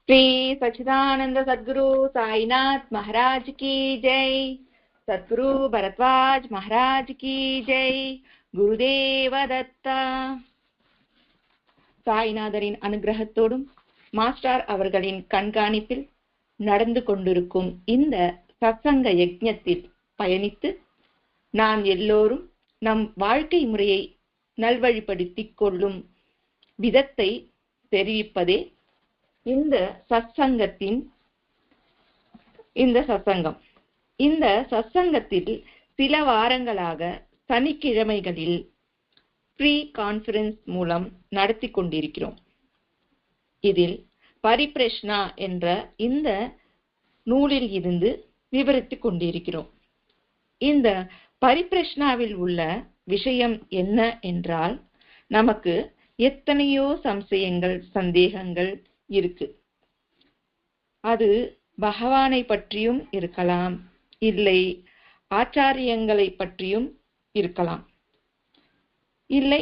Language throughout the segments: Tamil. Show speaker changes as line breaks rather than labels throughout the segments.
श्री सच्चिदानंद सद्गुरु साईनाथ महाराज की जय। सद्गुरु भरद्वाज महाराज की जय। குருதேவ தத்தா. சாய்நாதரின் அனுகிரகத்தோடும் மாஸ்டர் அவர்களின் கண்காணிப்பில் நடந்து கொண்டிருக்கும் இந்த சத்சங்க யஜ்ஞத்தில் பயணித்து நாம் எல்லோரும் நம் வாழ்க்கை முறையை நல்வழிப்படுத்திக் கொள்ளும் விதத்தை தெரிவிப்பதே இந்த சத்சங்கத்தின் சத்சங்கம். இந்த சத்சங்கத்தில் சில வாரங்களாக சனிக்கிழமைகளில் ஃப்ரீ கான்ஃபரன்ஸ் மூலம் நடத்தி கொண்டிருக்கிறோம். இதில் பரிப்ரஷ்னா என்ற இந்த நூலில் இருந்து விவரித்துக் கொண்டிருக்கிறோம். இந்த பரிப்ரஷ்னாவில் உள்ள விஷயம் என்ன என்றால், நமக்கு எத்தனையோ சம்சயங்கள், சந்தேகங்கள் இருக்கு. அது பகவானை பற்றியும் இருக்கலாம், இல்லை ஆச்சாரியங்களை பற்றியும் இருக்கலாம், இல்லை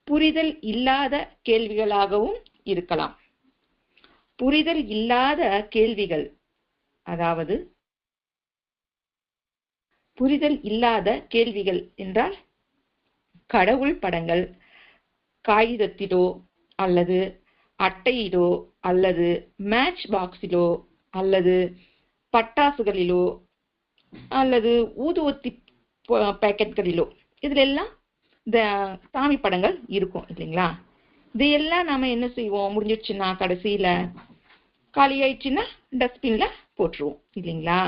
புரிதல் இல்லாத கேள்விகளாகவும் இருக்கலாம். புரிதல் இல்லாத கேள்விகள், அதாவது புரிதல் இல்லாத கேள்விகள் என்றால், கடவுள் படங்கள் காகிதத்திலோ அல்லது அட்டையிலோ அல்லது மேட்ச் பாக்ஸிலோ அல்லது பட்டாசுகளிலோ அல்லது ஊதுவத்தி பேக்கெட்களிலோ இதுல எல்லாம் இந்த சாமி படங்கள் இருக்கும் இல்லைங்களா? இதையெல்லாம் நாம என்ன செய்வோம், முடிஞ்சிடுச்சுன்னா கடைசியில காலி ஆயிடுச்சுன்னா டஸ்ட்பின்ல போட்டுருவோம் இல்லைங்களா?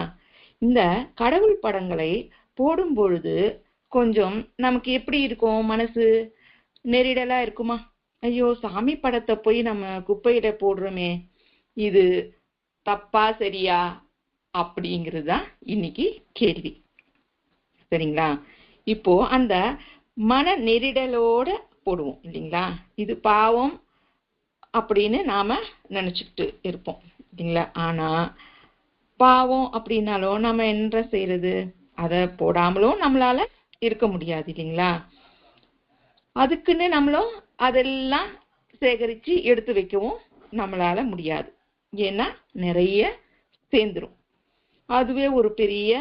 இந்த கடவுள் படங்களை போடும் பொழுது கொஞ்சம் நமக்கு எப்படி இருக்கும், மனசு நெருடலா இருக்குமா? ஐயோ, சாமி படத்தை போய் நம்ம குப்பையில போடுறோமே, இது தப்பா சரியா அப்படிங்கிறது தான் இன்னைக்கு கேள்வி. சரிங்களா? இப்போ அந்த மன நெருடலோட போடுவோம் இல்லைங்களா? இது பாவம் அப்படின்னு நாம நினைச்சுக்கிட்டு இருப்போம் இல்லைங்களா? ஆனா பாவம் அப்படின்னாலும் நம்ம என்ன செய்யறது, அதை போடாமலும் நம்மளால இருக்க முடியாது இல்லைங்களா? அதுக்குன்னு நம்மளும் அதெல்லாம் சேகரிச்சு எடுத்து வைக்கவும் நம்மளால முடியாது. ஏன்னா நிறைய சேர்ந்துரும். அதுவே ஒரு பெரிய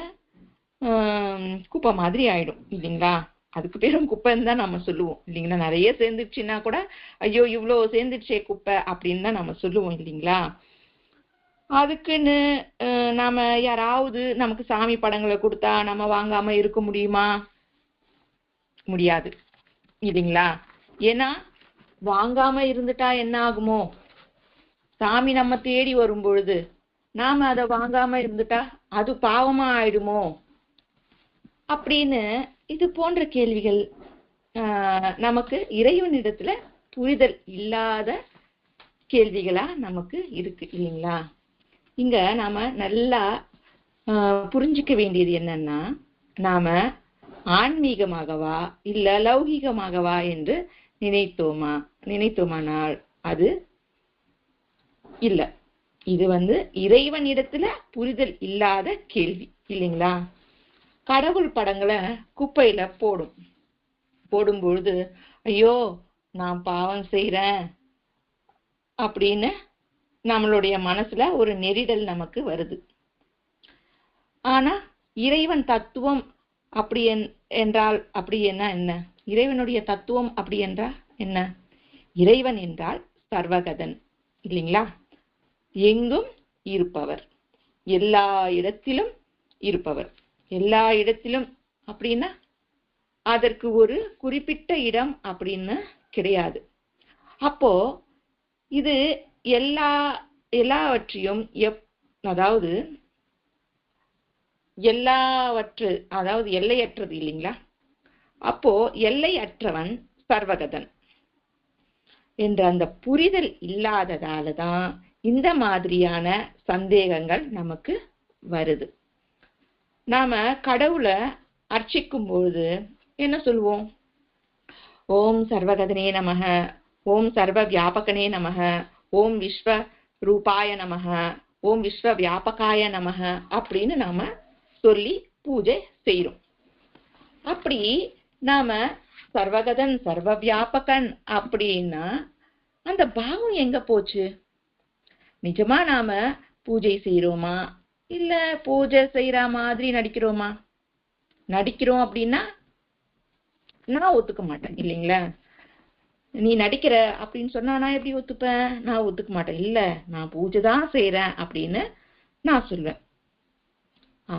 குப்பை மாதிரி ஆயிடும் இல்லைங்களா? அதுக்கு பேரும் குப்பைன்னு தான் நம்ம சொல்லுவோம் இல்லைங்களா? நிறைய சேர்ந்துச்சுன்னா கூட ஐயோ இவ்வளோ சேர்ந்துச்சே குப்பை அப்படின்னு தான் நம்ம சொல்லுவோம் இல்லைங்களா? அதுக்குன்னு நாம யாராவது நமக்கு சாமி படங்களை கொடுத்தா நம்ம வாங்காம இருக்க முடியுமா? முடியாது இல்லைங்களா? ஏன்னா வாங்காம இருந்துட்டா என்ன ஆகுமோ, சாமி நம்ம தேடி வரும் பொழுது நாம அதை வாங்காம இருந்துட்டா அது பாவமா ஆயிடுமோ அப்படின்னு இது போன்ற கேள்விகள் நமக்கு இறைவனிடத்துல புரிதல் இல்லாத கேள்விகளா நமக்கு இருக்கு இல்லைங்களா? இங்க நாம நல்லா புரிஞ்சுக்க வேண்டியது என்னன்னா, நாம ஆன்மீகமாகவா இல்ல லௌகிகமாகவா என்று நினைத்தோமானால் அது இல்ல. இது இறைவனிடத்துல புரிதல் இல்லாத கேள்வி இல்லைங்களா? கடவுள் படங்களை குப்பையில போடும் பொழுது ஐயோ நான் பாவம் செய்யறேன் அப்படின்னு நம்மளுடைய மனசுல ஒரு நெருடல் நமக்கு வருது. ஆனா இறைவன் தத்துவம் அப்படி என்றால் அப்படி என்ன? இறைவனுடைய தத்துவம் அப்படி என்றால் என்ன? இறைவன் என்றால் சர்வகதன் இல்லைங்களா? எங்கும் இருப்பவர், எல்லா இடத்திலும் இருப்பவர். எல்லா இடத்திலும் அப்படின்னா அதற்கு ஒரு குறிப்பிட்ட இடம் அப்படின்னு கிடையாது. அப்போ இது எல்லாவற்றையும் அதாவது எல்லையற்றது இல்லைங்களா? அப்போ எல்லையற்றவன் சர்வகதன் என்ற அந்த புரிதல் இல்லாததாலதான் இந்த மாதிரியான சந்தேகங்கள் நமக்கு வருது. நாம கடவுளை அர்ச்சிக்கும் பொழுது என்ன சொல்லுவோம்? ஓம் சர்வகதனே நமக, ஓம் சர்வ வியாபகனே நமக, ஓம் விஸ்வ ரூபாய நமக, ஓம் விஸ்வ வியாபகாய நமக அப்படின்னு நாம சொல்லி பூஜை செய்யறோம். அப்படி நாம சர்வகதன் சர்வ வியாபகன் அப்படின்னா அந்த பாவம் எங்க போச்சு? நிஜமா நாம பூஜை செய்யறோமா இல்ல பூஜை செய்யற மாதிரி நடிக்கிறோமா? நடிக்கிறோம் அப்படின்னா நான் ஒத்துக்க மாட்டேன் இல்லைங்களா? நீ நடிக்கிற அப்படின்னு சொன்னா நான் எப்படி ஒத்துப்பேன்? நான் ஒத்துக்க மாட்டேன். இல்ல, நான் பூஜை தான் செய்யறேன் அப்படின்னு நான் சொல்வேன்.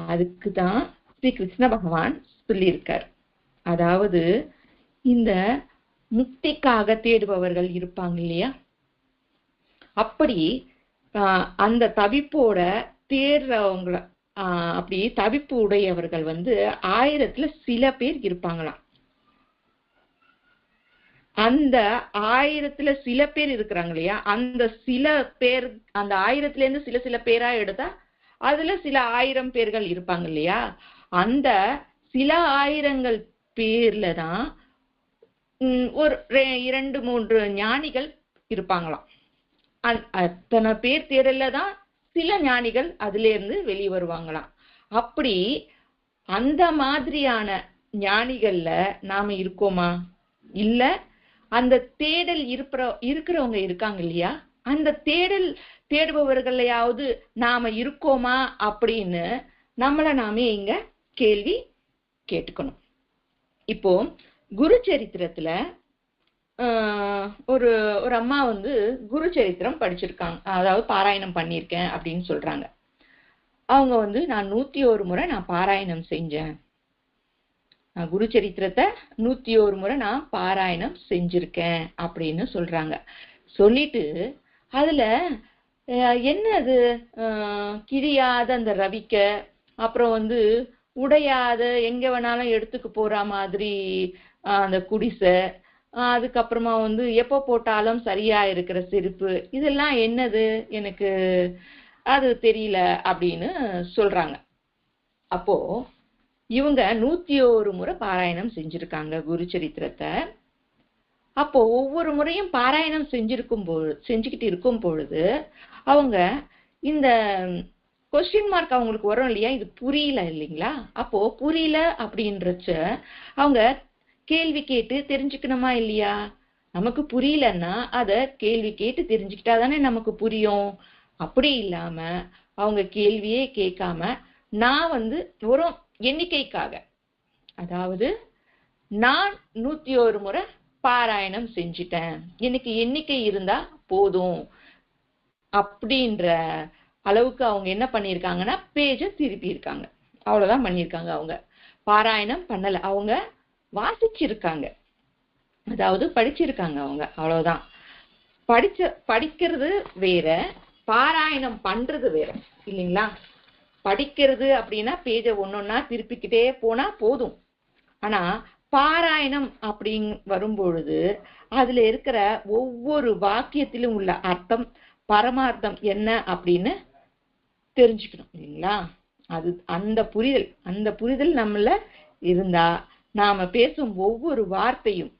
அதுக்குதான் ஸ்ரீ கிருஷ்ண பகவான் சொல்லியிருக்கார். அதாவது இந்த முக்திக்காக தேடுபவர்கள் இருப்பாங்க இல்லையா, அப்படி அந்த தவிப்போட தேடுறவங்கள அப்படி தவிப்பு உடையவர்கள் 1000த்துல சில பேர் இருப்பாங்களாம். அந்த 1000த்துல சில பேர் இருக்கிறாங்க இல்லையா, அந்த சில பேர், அந்த 1000த்துல இருந்து சில சில பேரா எடுத்தா அதுல சில 1000 பேர்கள் இருப்பாங்க இல்லையா, அந்த சில 1000 பேர்ல தான் ஒரு 2-3 ஞானிகள் இருப்பாங்களாம். அத்தனை பேர் தேடல தான் சில ஞானிகள் அதுல இருந்து வெளியே வருவாங்களாம். அப்படி அந்த மாதிரியான ஞானிகள்ல நாம இருக்கோமா? இல்ல அந்த தேடல் இருக்கிறவங்க இருக்காங்க இல்லையா, அந்த தேடுபவர்களையாவது நாம இருக்கோமா அப்படின்னு நம்மள நாமே இங்க கேள்வி கேட்டுக்கணும். இப்போ குரு சரித்திரத்துல ஒரு ஒரு அம்மா குரு சரித்திரம் படிச்சிருக்காங்க, அதாவது பாராயணம் பண்ணியிருக்கேன் அப்படின்னு சொல்றாங்க. அவங்க நான் 101 முறை நான் பாராயணம் செஞ்சேன், குரு சரித்திரத்தை 101 முறை நான் பாராயணம் செஞ்சிருக்கேன் அப்படின்னு சொல்றாங்க. சொல்லிட்டு அதுல என்னது கிழியாத அந்த ரவிக்க, அப்புறம் உடையாத எங்க வேணாலும் எடுத்துக்கு போற மாதிரி அந்த குடிசை, அதுக்கப்புறமா எப்போ போட்டாலும் சரியா இருக்கிற செருப்பு, இதெல்லாம் என்னது எனக்கு அது தெரியல அப்படின்னு சொல்றாங்க. அப்போ இவங்க 101 முறை பாராயணம் செஞ்சிருக்காங்க குரு சரித்திரத்தை. அப்போ ஒவ்வொரு முறையும் பாராயணம் செஞ்சுக்கிட்டு இருக்கும் பொழுது அவங்க இந்த கொஸ்டின் மார்க் அவங்களுக்கு வரும் இல்லையா, இது புரியல இல்லைங்களா? அப்போ புரியல அப்படின்றச்ச அவங்க கேள்வி கேட்டு தெரிஞ்சுக்கணுமா இல்லையா? நமக்கு புரியலன்னா அத கேள்வி கேட்டு தெரிஞ்சுக்கிட்டா தானே நமக்கு புரியும். அப்படி இல்லாம அவங்க கேள்வியே கேட்காம நான் ஒரு எண்ணிக்கைக்காக, அதாவது நான் 101 முறை பாராயணம் செஞ்சிட்டேன், எனக்கு எண்ணிக்கை இருந்தா போதும் அப்படின்ற அளவுக்கு அவங்க என்ன பண்ணிருக்காங்கன்னா பேஜ திருப்பி இருக்காங்க. அவ்வளவுதான் பண்ணிருக்காங்க. அவங்க பாராயணம் பண்ணல, அவங்க வாசிச்சிருக்காங்க, அதாவது படிச்சிருக்காங்க அவங்க, அவ்வளவுதான். படிக்கிறது வேற, பாராயணம் பண்றது வேற இல்லைங்களா? படிக்கிறது அப்படின்னா பேஜ ஒன்னொன்னா திருப்பிக்கிட்டே போனா போதும். ஆனா பாராயணம் அப்படின்னு வரும்பொழுது அதுல இருக்கிற ஒவ்வொரு வாக்கியத்திலும் உள்ள அர்த்தம், பரமார்த்தம் என்ன அப்படின்னு தெரிஞ்சுக்கணும் இல்லைங்களா? அது அந்த புரிதல் நம்மள இருந்தா நாம பேசும் ஒவ்வொரு வார்த்தையும்,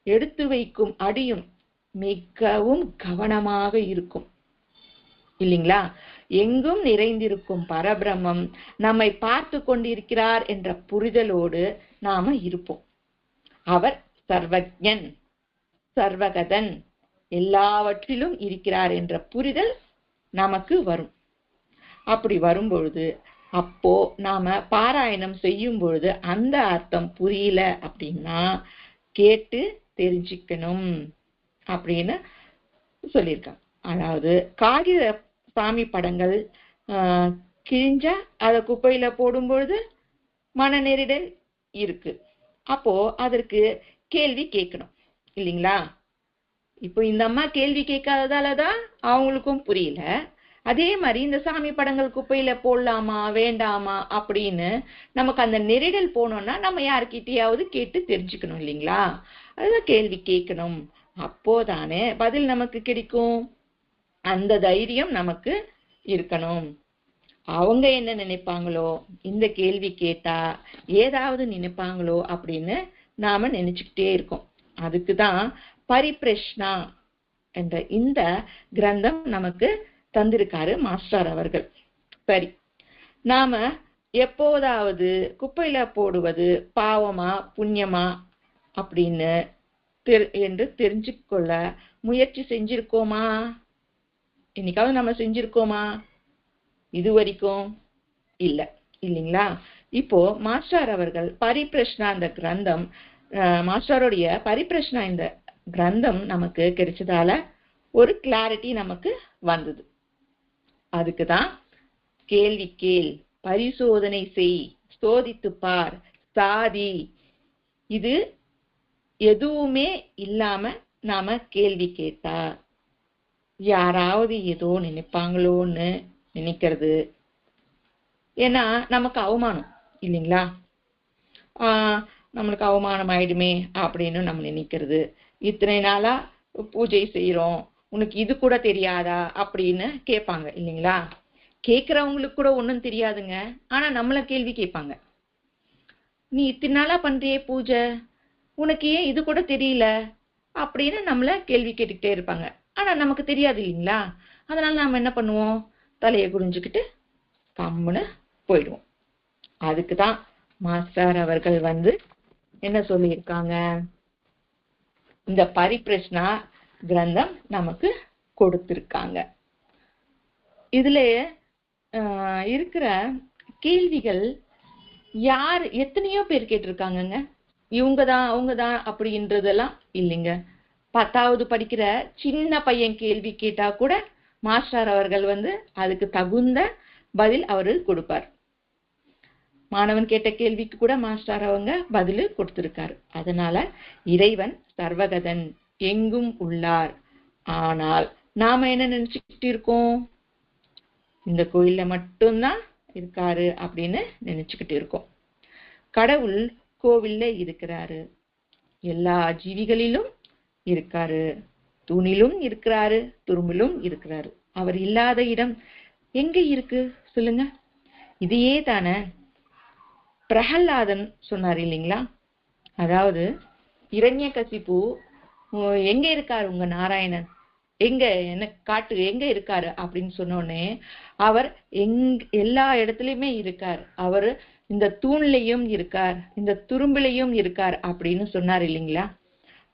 எடுத்து வைக்கும் அடியும் மிகவும் கவனமாக இருக்கும் இல்லைங்களா? எங்கும் நிறைந்திருக்கும் பரபிரம்மம் நம்மை பார்த்து கொண்டிருக்கிறார் என்ற புரிதலோடு நாம இருப்போம். அவர் சர்வஜன், சர்வகதன், எல்லாவற்றிலும் இருக்கிறார் என்ற புரிதல் நமக்கு வரும். அப்படி வரும்பொழுது அப்போ நாம பாராயணம் செய்யும் பொழுது அந்த அர்த்தம் புரியல அப்படின்னா கேட்டு தெரிஞ்சுக்கணும் அப்படின்னு சொல்லியிருக்காங்க. அதாவது காகித சாமி படங்கள் கிழிஞ்சா அத குப்பையில போடும் பொழுது மன நெருடல் இருக்கு. அப்போ அதற்கு கேள்வி கேட்கணும் இல்லைங்களா? இப்போ இந்த அம்மா கேள்வி கேட்காததாலதான் அவங்களுக்கும் புரியல. அதே மாதிரி இந்த சாமி படங்கள் குப்பையில போடலாமா வேண்டாமா அப்படின்னு நமக்கு அந்த நெருடல் போனோம்னா நம்ம யாருக்கிட்டையாவது கேட்டு தெரிஞ்சுக்கணும் இல்லைங்களா? அதுதான் கேள்வி கேட்கணும். அப்போதானே பதில் நமக்கு கிடைக்கும். அந்த தைரியம் நமக்கு இருக்கணும். அவங்க என்ன நினைப்பாங்களோ, இந்த கேள்வி கேட்டா ஏதாவது நினைப்பாங்களோ அப்படின்னு நாம நினைச்சுக்கிட்டே இருக்கோம். அதுக்குதான் பரிப்ரஷ்னா என்ற இந்த கிரந்தம் நமக்கு தந்திருக்காரு மாஸ்டர் அவர்கள். சரி, நாம எப்போதாவது குப்பையில போடுவது பாவமா புண்ணியமா அப்படின்னு தெரிஞ்சு கொள்ள முயற்சி செஞ்சிருக்கோமா? என்னைக்காவது நம்ம செஞ்சிருக்கோமா இது வரைக்கும்? இல்ல, இல்லைங்களா? இப்போ மாஸ்டர் அவர்கள் பரிபிரஷ்னா இந்த கிரந்தம், மாஸ்டருடைய பரிபிரஷ்னா இந்த கிரந்தம் நமக்கு கிடைச்சதால ஒரு கிளாரிட்டி நமக்கு வந்தது. அதுக்குதான் கேள்வி கேள், பரிசோதனை செய், சோதித்து பார், சாதி, இது எதுவுமே இல்லாம நாம கேள்வி கேட்டா யாராவது ஏதோ நினைப்பாங்களோன்னு நினைக்கிறது. ஏன்னா நமக்கு அவமானம் இல்லைங்களா? நம்மளுக்கு அவமானம் ஆயிடுமே அப்படின்னு நம்ம நினைக்கிறது. இத்தனை நாளா பூஜை செய்யறோம், உனக்கு இது கூட தெரியாதா அப்படின்னு கேட்பாங்க இல்லைங்களா? கேட்கறவங்களுக்கு கூட ஒன்றும் தெரியாதுங்க, ஆனா நம்மள கேள்வி கேட்பாங்க. நீ இத்தனை நாளா பண்றியே பூஜை, உனக்கு ஏன் இது கூட தெரியல அப்படின்னு நம்மள கேள்வி கேட்டுக்கிட்டே இருப்பாங்க. ஆனா நமக்கு தெரியாது இல்லைங்களா? அதனால நாம என்ன பண்ணுவோம்? தலையை குடிஞ்சுக்கிட்டு கம்முன்னு போயிடுவோம். அதுக்குதான் மாஸ்டர் அவர்கள் என்ன சொல்லியிருக்காங்க, இந்த பரிபிரஷ்னா கிரந்தம் நமக்கு கொடுத்திருக்காங்க. இதுல இருக்கிற கேள்விகள் யார் எத்தனையோ பேர் கேட்டிருக்காங்கங்க. இவங்கதான் அவங்கதான் அப்படின்றதெல்லாம் இல்லைங்க. 10வது படிக்கிற சின்ன பையன் கேள்வி கேட்டா கூட மாஸ்டர் அவர்கள் அதுக்கு தகுந்த பதில் அவரு கொடுப்பார். மாணவன் கேட்ட கேள்விக்கு கூட மாஸ்டர் அவங்க பதில் கொடுத்திருக்காரு. அதனால இறைவன் சர்வகதன், எங்கும் உள்ளார். ஆனால் நாம என்ன நினைச்சுக்கிட்டு இருக்கோம்? இந்த கோயில்ல மட்டும்தான் இருக்காரு அப்படின்னு நினைச்சுக்கிட்டு இருக்கோம். கடவுள் கோவில்ல இருக்கிறாரு, எல்லா ஜீவிகளிலும் இருக்காரு, தூணிலும் இருக்கிறாரு, துரும்பிலும் இருக்கிறாரு. அவர் இல்லாத இடம் எங்க இருக்கு சொல்லுங்க? இதையே தானே பிரகலாதன் சொன்னார் இல்லைங்களா? அதாவது இரண்யகசிபு, எங்க இருக்காரு உங்க நாராயணன், எங்க எனக்கு காட்டு, எங்க இருக்காரு அப்படின்னு சொன்னோடனே அவர் எல்லா இடத்துலயுமே இருக்கார், அவரு இந்த தூண்லையும் இருக்கார், இந்த துரும்பிலையும் இருக்கார் அப்படின்னு சொன்னார் இல்லைங்களா?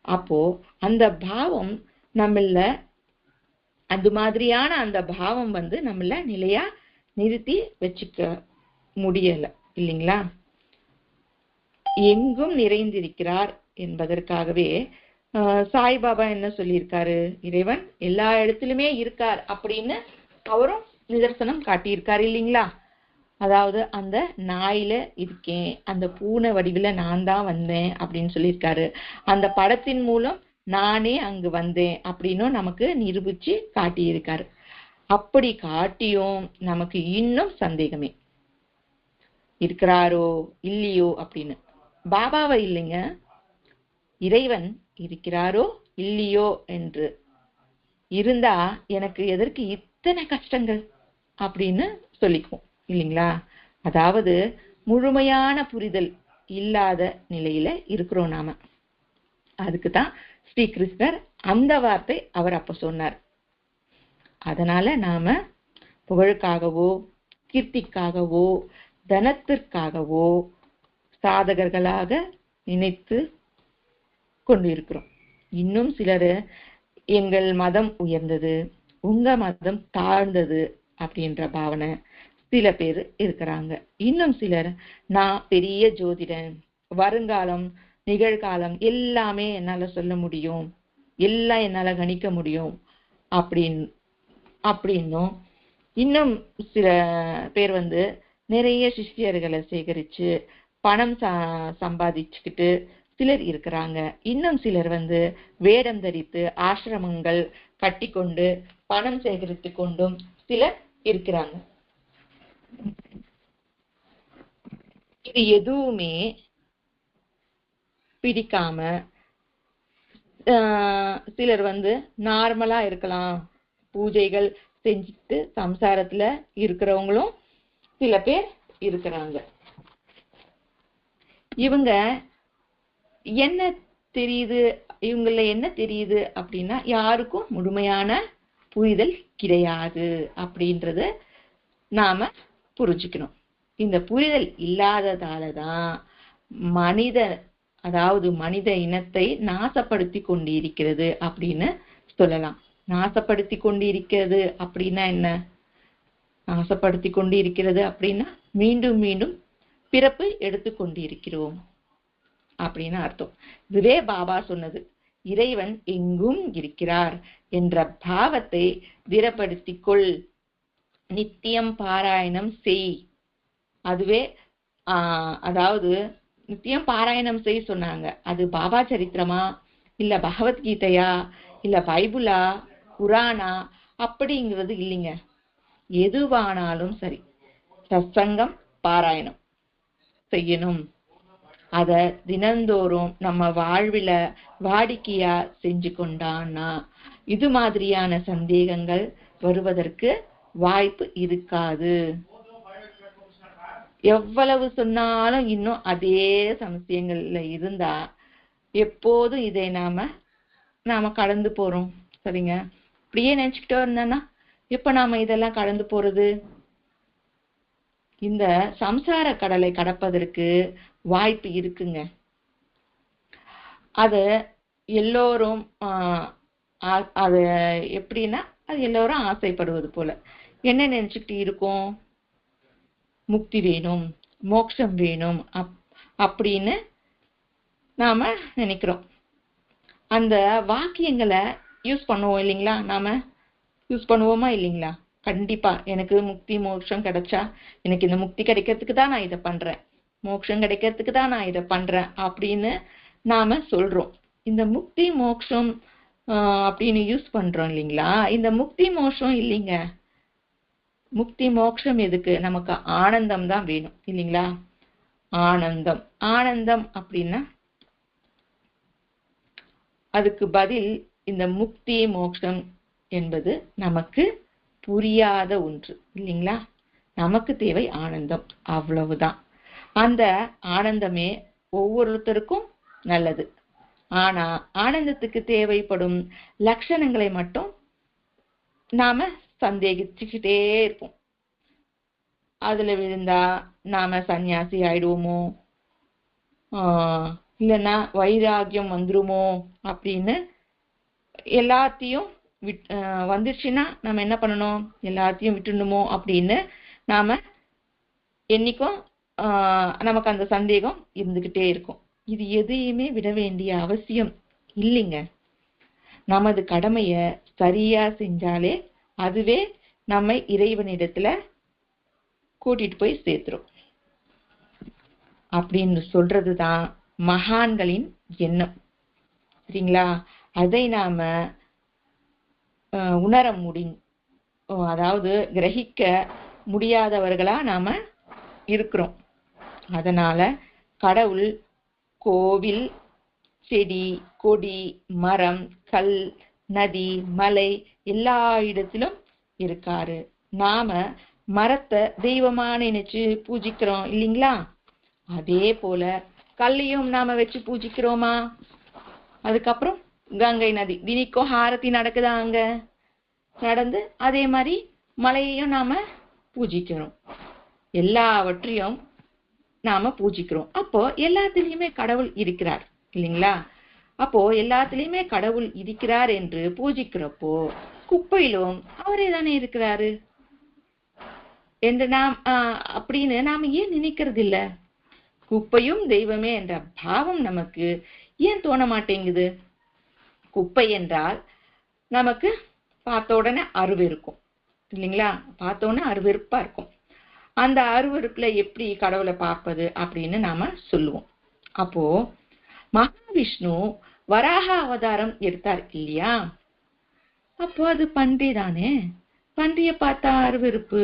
அப்போ அந்த பாவம் நம்மள, அது மாதிரியான அந்த பாவம் நம்மள நிலையா நிறுத்தி வச்சுக்க முடியல இல்லைங்களா? எங்கும் நிறைந்திருக்கிறார் என்பதற்காகவே சாய்பாபா என்ன சொல்லியிருக்காரு, இறைவன் எல்லா இடத்திலுமே இருக்கார் அப்படின்னு அவரும் நிதர்சனம் காட்டியிருக்காரு இல்லைங்களா? அதாவது அந்த நாயில இருக்கேன், அந்த பூனை வடிவில நான் தான் வந்தேன் அப்படின்னு சொல்லியிருக்காரு. அந்த படத்தின் மூலம் நானே அங்கு வந்தேன் அப்படின்னும் நமக்கு நிரூபிச்சு காட்டியிருக்காரு. அப்படி காட்டியும் நமக்கு இன்னும் சந்தேகமே, இருக்கிறாரோ இல்லையோ அப்படின்னு. பாபாவை இல்லைங்க, இறைவன் இருக்கிறாரோ இல்லையோ என்று இருந்தா எனக்கு எதற்கு இத்தனை கஷ்டங்கள் அப்படின்னு சொல்லிக்குவோம் இல்லைங்களா? அதாவது முழுமையான புரிதல் இல்லாத நிலையில இருக்கிறோம் நாம. அதுக்குதான் ஸ்ரீகிருஷ்ணர் அந்த வார்த்தை அவர் அப்ப சொன்னார். அதனால நாம புகழுக்காகவோ கீர்த்திக்காகவோ தனத்திற்காகவோ சாதகர்களாக நினைத்து கொண்டிருக்கிறோம். இன்னும் சிலர் எங்கள் மதம் உயர்ந்தது, உங்க மதம் தாழ்ந்தது அப்படின்ற பாவனை சில பேர் இருக்கிறாங்க. இன்னும் சிலர் நான் பெரிய ஜோதிடன், வருங்காலம் நிகழ்காலம் எல்லாமே என்னால சொல்ல முடியும், எல்லாம் என்னால கணிக்க முடியும் அப்படின்னும் இன்னும் சில பேர் நிறைய சிஷ்யர்களை சேகரிச்சு பணம் சம்பாதிச்சுக்கிட்டு சிலர் இருக்கிறாங்க. இன்னும் சிலர் வேடம் தரித்து ஆசிரமங்கள் கட்டி கொண்டு பணம் சேகரித்து கொண்டும் சிலர் இருக்கிறாங்க. இது எதுவுமே பிடிக்காம சிலர் நார்மலா இருக்கலாம், பூஜைகள் செஞ்சுட்டு சம்சாரத்துல இருக்கிறவங்களும் சில பேர் இருக்கிறாங்க. இவங்க என்ன தெரியுது, இவங்கள என்ன தெரியுது அப்படின்னா யாருக்கும் முழுமையான புரிதல் கிடையாது அப்படின்றத நாம புரிஞ்சுக்கணும். இந்த புரிதல் இல்லாததாலதான் மனித இனத்தை நாசப்படுத்தி கொண்டிருக்கிறது அப்படின்னு சொல்லலாம். நாசப்படுத்தி கொண்டு இருக்கிறது அப்படின்னா என்ன? நாசப்படுத்தி கொண்டு இருக்கிறது அப்படின்னா மீண்டும் மீண்டும் பிறப்பு எடுத்துக்கொண்டு இருக்கிறோம் அப்படின்னு அர்த்தம். இதுவே பாபா சொன்னது. இறைவன் எங்கும் இருக்கிறார் என்ற பாவத்தை திடப்படுத்திக்கொள், நித்தியம் பாராயணம் செய். அதுவே அதாவது நித்தியம் பாராயணம் செய் சொன்னாங்க. அது பாபா சரித்திரமா, இல்ல பகவத்கீதையா, இல்ல பைபிளா, குரானா அப்படிங்கிறது இல்லைங்க. எதுவானாலும் சரி, சத்சங்கம் பாராயணம் செய்யணும். அத தினந்தோறும் நம்ம வாழ்வில வாடிக்கையா செஞ்சு கொண்டான்னா இது மாதிரியான சந்தேகங்கள் வருவதற்கு வாய்ப்பு இருக்காது. எவ்வளவு சொன்னாலும் இன்னும் அதே சமஸ்யங்கள்ல இருந்தா எப்போதும் இதை நாம கடந்து போறோம். சரிங்க, இப்படியே நினைச்சுக்கிட்டே இருந்தோம்னா எப்ப நாம இதெல்லாம் கடந்து போறது? இந்த சம்சார கடலை கடப்பதற்கு வாய்ப்பு இருக்குங்க. அது எல்லோரும் அது எப்படின்னா, அது எல்லோரும் ஆசைப்படுவது போல என்ன நினைச்சுக்கிட்டு இருக்கோம்? முக்தி வேணும், மோட்சம் வேணும் அப்படின்னு நாம நினைக்கிறோம். அந்த வாக்கியங்களை யூஸ் பண்ணுவோம் இல்லைங்களா? நாம யூஸ் பண்ணுவோமா இல்லைங்களா? கண்டிப்பா. எனக்கு முக்தி மோட்சம் கிடைச்சா, எனக்கு இந்த முக்தி கிடைக்கிறதுக்கு தான் நான் இதை பண்றேன், மோட்சம் கிடைக்கிறதுக்கு தான் நான் இதை பண்றேன் அப்படின்னு நாம சொல்றோம். இந்த முக்தி மோட்சம் அப்படின்னு யூஸ் பண்றோம் இல்லைங்களா? இந்த முக்தி மோட்சம் இல்லைங்க. முக்தி மோட்சம் எதுக்கு? நமக்கு ஆனந்தம் தான் வேணும் இல்லைங்களா? ஆனந்தம். ஆனந்தம் அப்படின்னா அதுக்கு பதில் இந்த முக்தி மோட்சம் என்பது நமக்கு புரியாத ஒன்று இல்லைங்களா? நமக்கு தேவை ஆனந்தம், அவ்வளவுதான். அந்த ஆனந்தமே ஒவ்வொருத்தருக்கும் நல்லது. ஆனா ஆனந்தத்துக்கு தேவைப்படும் லட்சணங்களை மட்டும் நாம சந்தேகிச்சுக்கிட்டே இருப்போம். அதுல விழுந்தா நாம சன்னியாசி ஆயிடுவோமோ, இல்லைன்னா வைராகியம் வந்துருமோ அப்படின்னு எல்லாத்தையும் வந்துருச்சுன்னா நம்ம என்ன பண்ணணும்? எல்லாத்தையும் விட்டுணுமோ அப்படின்னு நாம என்னைக்கும் நமக்கு அந்த சந்தேகம் இருந்துகிட்டே இருக்கும். இது எதையுமே விட வேண்டிய அவசியம் இல்லைங்க. நமது கடமைய சரியா செஞ்சாலே அதுவே நம்மை இறைவனிடத்துல கூட்டிட்டு போய் சேர்த்துரும் அப்படின்னு சொல்றதுதான் மகான்களின் எண்ணம். சரிங்களா? அதை நாம உணர அதாவது கிரகிக்க முடியாதவர்களா நாம இருக்கிறோம். அதனால கடவுள் கோவில், செடி, கொடி, மரம், கல், நதி, மலை எல்லா இடத்திலும் இருக்காரு. நாம மரத்தை தெய்வமா நினைச்சு பூஜிக்கிறோம் இல்லைங்களா? அதே போல கல்லையும் நாம வச்சு பூஜிக்கிறோமா? அதுக்கப்புறம் கங்கை நதி தினிக்கும் ஹாரதி நடக்குதா? அங்க நடந்து அதே மாதிரி மலையையும் நாம பூஜிக்கிறோம். எல்லாவற்றையும் நாம பூஜிக்கிறோம். அப்போ எல்லாத்திலையுமே கடவுள் இருக்கிறார் இல்லைங்களா? அப்போ எல்லாத்திலையுமே கடவுள் இருக்கிறார் என்று பூஜிக்கிறப்போ குப்பையிலும் அவரே தானே இருக்கிறாரு என்று அப்படின்னு நாம ஏன் நினைக்கிறது இல்ல? குப்பையும் தெய்வமே என்ற பாவம் நமக்கு ஏன் தோண மாட்டேங்குது? குப்பை என்றால் நமக்கு பார்த்த உடனே அருவருக்கும் இல்லைங்களா? பார்த்த உடனே அருவருப்பா இருக்கும். அந்த அருவருப்புல எப்படி கடவுளை பார்ப்பது அப்படின்னு நாம சொல்லுவோம். அப்போ மகாவிஷ்ணு வராக அவதாரம் எடுத்தார் இல்லையா? அப்போ அது பன்றி தானே. பன்றிய பார்த்தா அருவருப்பு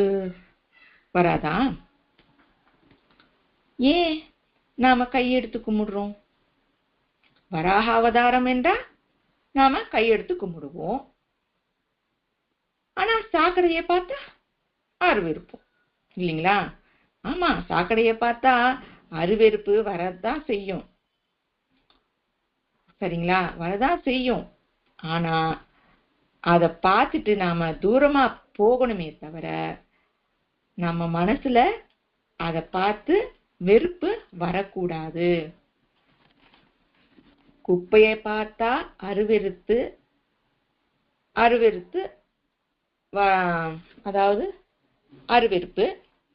வராதா? ஏன் நாம கையெடுத்து கும்பிடுறோம்? வராக அவதாரம் என்றா நாம கையெடுத்து கும்பிடுவோம். ஆனா சாக்கடையை பார்த்தா அருவருப்போம் இல்லைங்களா? ஆமா, சாக்கடையை பார்த்தா அருவருப்பு வரதான் செய்யும். சரிங்களா? வரதான் செய்யும். ஆனா அத பார்த்துட்டு நாம தூரமா போகணுமே தவிர நம்ம மனசுல அத பார்த்து வெறுப்பு வரக்கூடாது. குப்பையை பார்த்தா அருவருத்து அருவெருத்து அதாவது அருவெருப்பு.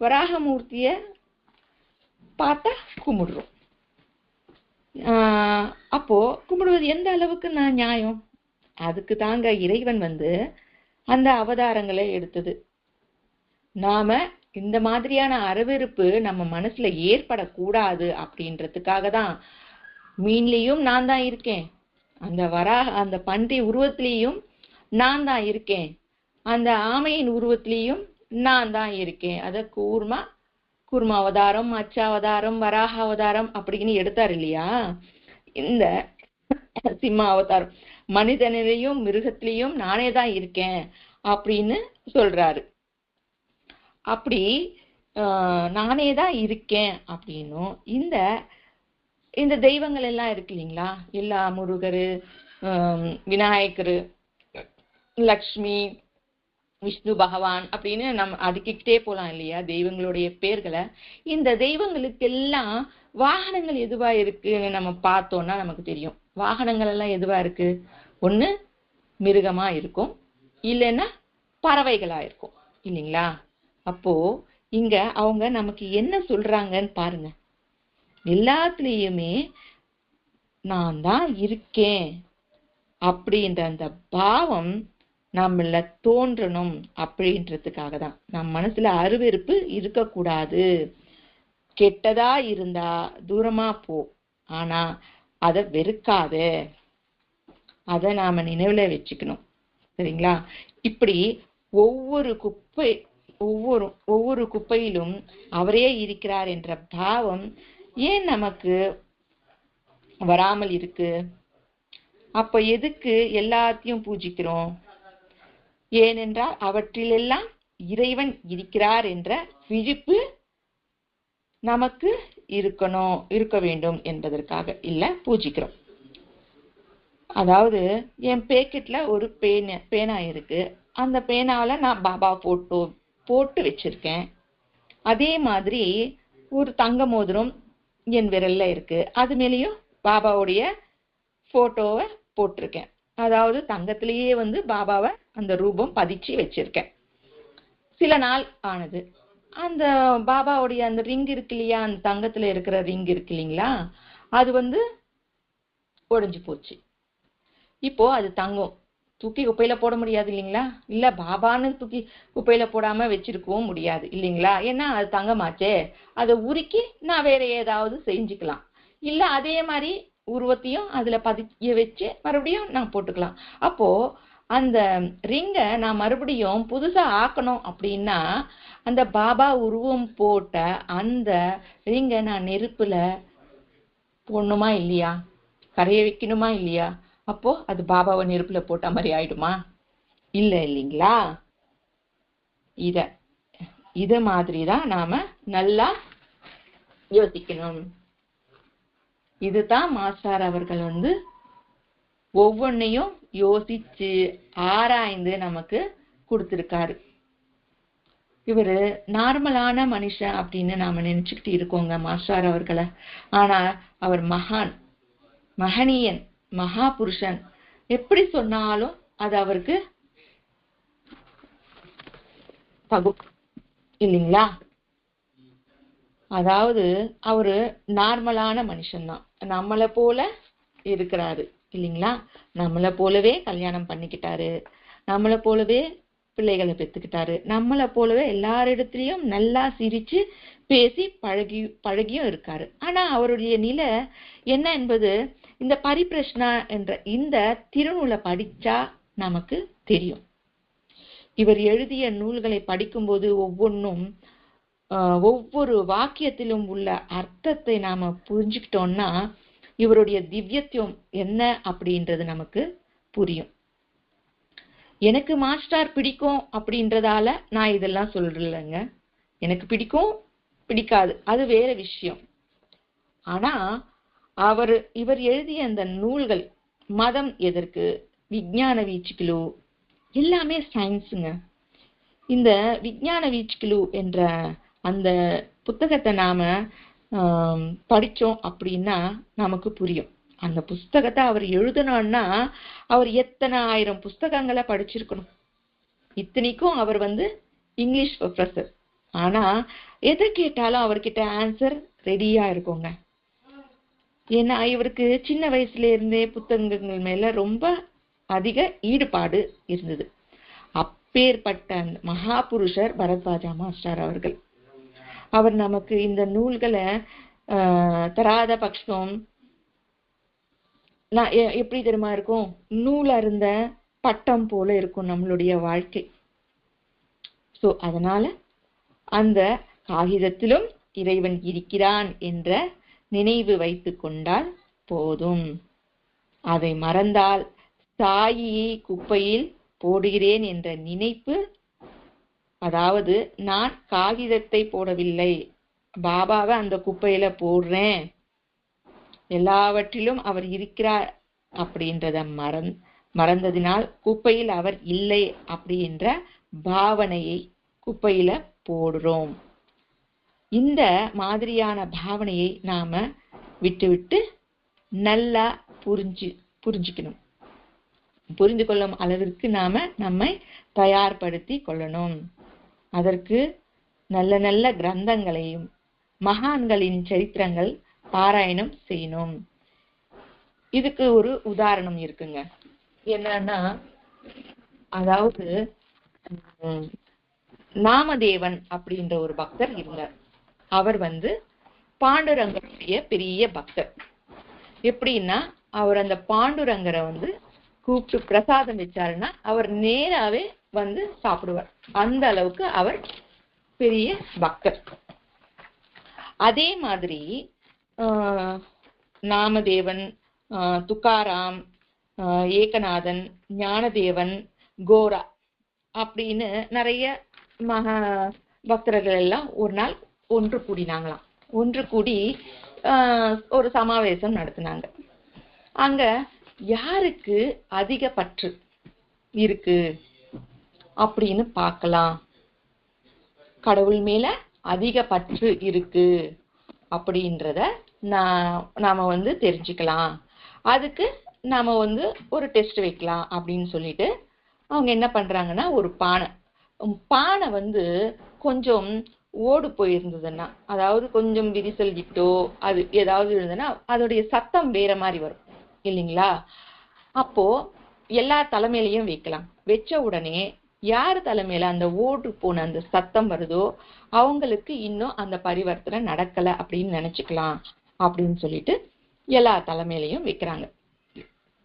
வராகமூர்த்திய பார்த்தா கும்பிடுறோம். அப்போ கும்பிடுவது எந்த அளவுக்கு நான் நியாயம்? அதுக்கு தாங்க இறைவன் அந்த அவதாரங்களை எடுத்தது. நாம இந்த மாதிரியான அருவெருப்பு நம்ம மனசுல ஏற்படக்கூடாது அப்படின்றதுக்காக தான். மீன்லயும் நான் தான் இருக்கேன், அந்த பன்றி உருவத்திலையும் நான் தான் இருக்கேன், அந்த ஆமையின் உருவத்திலையும் நான் தான் இருக்கேன். அத கூர்ம அவதாரம், அச்சாவதாரம், வராக அவதாரம் அப்படின்னு எடுத்தார் இல்லையா? இந்த சிம்ம அவதாரம் மனிதனிலையும் மிருகத்திலையும் நானே தான் இருக்கேன் அப்படின்னு சொல்றாரு. அப்படி நானே தான் இருக்கேன் அப்படின்னும் இந்த தெய்வங்கள் எல்லாம் இருக்கு இல்லைங்களா? எல்லா முருகரு, விநாயகரு, லக்ஷ்மி, விஷ்ணு பகவான் அப்படின்னு நம்ம அடுக்கிக்கிட்டே போலாம் இல்லையா தெய்வங்களுடைய பேர்களை. இந்த தெய்வங்களுக்கெல்லாம் வாகனங்கள் எதுவா இருக்குன்னு நம்ம பார்த்தோம்னா நமக்கு தெரியும். வாகனங்கள் எல்லாம் எதுவா இருக்கு? ஒண்ணு மிருகமா இருக்கும், இல்லைன்னா பறவைகளா இருக்கும் இல்லைங்களா? அப்போ இங்க அவங்க நமக்கு என்ன சொல்றாங்கன்னு பாருங்க. எல்லாத்துலயுமே நான் தான் இருக்கேன் அப்படின்ற அந்த பாவம் நம்மள தோன்றணும் அப்படின்றதுக்காக தான். நம் மனசுல அருவெருப்பு இருக்கக்கூடாது. கெட்டதா இருந்தா தூரமா போ, ஆனா அத வெறுக்காத, அத நாம நினைவுல வச்சுக்கணும். சரிங்களா? இப்படி ஒவ்வொரு குப்பையிலும் அவரே இருக்கிறார் என்ற பாவம் ஏன் நமக்கு வராமல் இருக்கு? அப்ப எதுக்கு எல்லாத்தையும் பூஜிக்கிறோம்? ஏனென்றால் அவற்றிலெல்லாம் இறைவன் இருக்கிறார் என்ற விழிப்பு நமக்கு இருக்க வேண்டும் என்பதற்காக இல்ல பூஜிக்கிறோம். அதாவது என் பேக்கெட்ல ஒரு பேனா இருக்கு, அந்த பேனாவில நான் பாபா போட்டோ போட்டு வச்சிருக்கேன். அதே மாதிரி ஒரு தங்க மோதிரம் என் விரல்ல இருக்கு, அது மேலேயும் பாபாவுடைய போட்டோவை போட்டிருக்கேன். அதாவது தங்கத்திலேயே பாபாவை அந்த ரூபம் பதிச்சு வச்சிருக்கேன். சில நாள் ஆனது, அந்த பாபாவுடைய அந்த ரிங் இருக்கு இல்லையா, அந்த தங்கத்துல இருக்கிற ரிங் இருக்கு இல்லைங்களா, அது உடைஞ்சு போச்சு. இப்போ அது தங்கம், தூக்கி குப்பையில போட முடியாது இல்லைங்களா? இல்ல பாபான்னு தூக்கி குப்பையில போடாம வச்சிருக்கவும் முடியாது இல்லைங்களா? ஏன்னா அது தங்கமாச்சே, அதை உருக்கி நான் வேற ஏதாவது செஞ்சுக்கலாம். இல்ல அதே மாதிரி உருவத்தையும் அதுல பதிய வச்சு மறுபடியும் நான் போட்டுக்கலாம். அப்போ அந்த ரிங்கை நான் மறுபடியும் புதுசா ஆக்கணும் அப்படின்னா அந்த பாபா உருவம் போட்ட அந்த ரிங்கை நான் நெருப்புல போடணுமா இல்லையா? கரைய வைக்கணுமா இல்லையா? அப்போ அது பாபாவை நெருப்புல போட்ட மாதிரி ஆயிடுமா? இல்ல இல்லைங்களா? இத மாதிரிதான் நாம நல்லா யோசிக்கணும். இதுதான் மாஸ்டர் அவர்கள் ஒவ்வொன்னையும் யோசிச்சு ஆராய்ந்து நமக்கு கொடுத்திருக்காரு. இவரு நார்மலான மனுஷன் அப்படின்னு நாம நினைச்சுக்கிட்டு இருக்கோங்க மாஸ்டர் அவர்களை. ஆனா அவர் மகனியன், மகா புருஷன். எப்படி சொன்னாலும் அது அவருக்கு தகும் இல்லைங்களா? அதாவது அவரு நார்மலான மனுஷன்தான், நம்மளை போல இருக்கிறாரு இல்லைங்களா? நம்மளை போலவே கல்யாணம் பண்ணிக்கிட்டாரு, நம்மளை போலவே பிள்ளைகளை பெற்றுக்கிட்டாரு, நம்மளை போலவே எல்லாரிடத்திலையும் நல்லா சிரிச்சு பேசி பழகியும் இருக்காரு. ஆனா அவருடைய நிலை என்ன என்பது இந்த பரிபிரஷ்னா என்ற இந்த திருநூலை படிச்சா நமக்கு தெரியும். இவர் எழுதிய நூல்களை படிக்கும்போது ஒவ்வொரு வாக்கியத்திலும் உள்ள அர்த்தத்தை நாம புரிஞ்சுக்கிட்டோம்னா இவருடைய திவ்யத்துவம் என்ன அப்படின்றது நமக்கு புரியும். எனக்கு மாஸ்டர் பிடிக்கும் அப்படின்றதால நான் இதெல்லாம் சொல்றேங்க. எனக்கு பிடிக்கும் பிடிக்காது அது வேற விஷயம். ஆனா இவர் எழுதிய அந்த நூல்கள், மதம் எதற்கு, விஞ்ஞான வீச்சுக்களு, எல்லாமே சயின்ஸுங்க. இந்த விஞ்ஞான வீச்சுக்களு என்ற அந்த புத்தகத்தை நாம படிச்சோம் அப்படின்னா நமக்கு புரியும். அந்த புஸ்தகத்தை அவர் எழுதணும்னா அவர் எத்தனை 1000 புஸ்தகங்களை படிச்சிருக்கணும். இத்தனைக்கும் அவர் இங்கிலீஷ் ப்ரொஃபஸர். ஆனா எதை கேட்டாலும் அவர்கிட்ட ஆன்சர் ரெடியா இருக்குங்க. ஏன்னா இவருக்கு சின்ன வயசுல இருந்தே புத்தகங்கள் மேல ரொம்ப அதிக ஈடுபாடு இருந்தது. அப்பேற்பட்ட மகாபுருஷர் பரத்வாஜா மாஸ்டர் அவர்கள். அவர் நமக்கு இந்த நூல்களை தராத பட்சம் எப்படி தெரியுமா இருக்கும், நூல் அருந்த பட்டம் போல இருக்கும் நம்மளுடைய வாழ்க்கை. சோ அதனால அந்த காகிதத்திலும் இறைவன் இருக்கிறான் என்ற நினைவு வைத்து கொண்டால் போதும். அதை மறந்தால் சாயியை குப்பையில் போடுகிறேன் என்ற நினைப்பு, அதாவது நான் காகிதத்தை போடவில்லை, பாபாவை அந்த குப்பையில போடுறேன், எல்லாவற்றிலும் அவர் இருக்கிறார் அப்படின்றத மறந்ததினால் குப்பையில் அவர் இல்லை அப்படின்ற பாவனையை குப்பையில போடுறோம். இந்த மாதிரியான பாவனையை நாம விட்டு நல்லா புரிஞ்சுக்கணும். புரிந்து கொள்ளும் அளவிற்கு நாம நம்மை தயார்படுத்தி கொள்ளணும். அதற்கு நல்ல நல்ல கிரந்தங்களையும் மகான்களின் சரித்திரங்கள் பாராயணம் செய்யணும். இதுக்கு ஒரு உதாரணம் இருக்குங்க. என்னன்னா, அதாவது நாமதேவன் அப்படின்ற ஒரு பக்தர் இருந்தார். அவர் பாண்டுரங்கருடைய பெரிய பக்தர். எப்படின்னா, அவர் அந்த பாண்டுரங்கரை கூப்பிட்டு பிரசாதம் வச்சாருன்னா அவர் நேராவே சாப்பிடுவார். அந்த அளவுக்கு அவர் பெரிய பக்தர். அதே மாதிரி நாமதேவன், துக்காராம், ஏகநாதன், ஞானதேவன், கோரா அப்படின்னு நிறைய மகா பக்தர்கள் எல்லாம் ஒரு நாள் ஒன்று கூடினாங்களாம். ஒன்று கூடி ஒரு சமாவேசம் நடத்தினாங்க. அங்க யாருக்கு அதிக பற்று இருக்கு அப்படின்னு பார்க்கலாம், கடவுள் மேல அதிக பற்று இருக்கு அப்படின்றத நாம தெரிஞ்சுக்கலாம். அதுக்கு நாம ஒரு டெஸ்ட் வைக்கலாம் அப்படின்னு சொல்லிட்டு அவங்க என்ன பண்றாங்கன்னா, ஒரு பானை கொஞ்சம் ஓடு போயிருந்ததுன்னா, அதாவது கொஞ்சம் விரிசல் விட்டோ அது ஏதாவது இருந்ததுன்னா அதோடைய சத்தம் வேற மாதிரி வரும் இல்லைங்களா? அப்போ எல்லா தலைமையிலையும் வைக்கலாம். வச்ச உடனே யாரு தலைமையில அந்த ஓடு போன அந்த சத்தம் வருதோ அவங்களுக்கு இன்னும் அந்த பரிவர்த்தனை நடக்கல அப்படின்னு நினைச்சுக்கலாம் அப்படின்னு சொல்லிட்டு எல்லா தலைமையிலையும் வைக்கிறாங்க.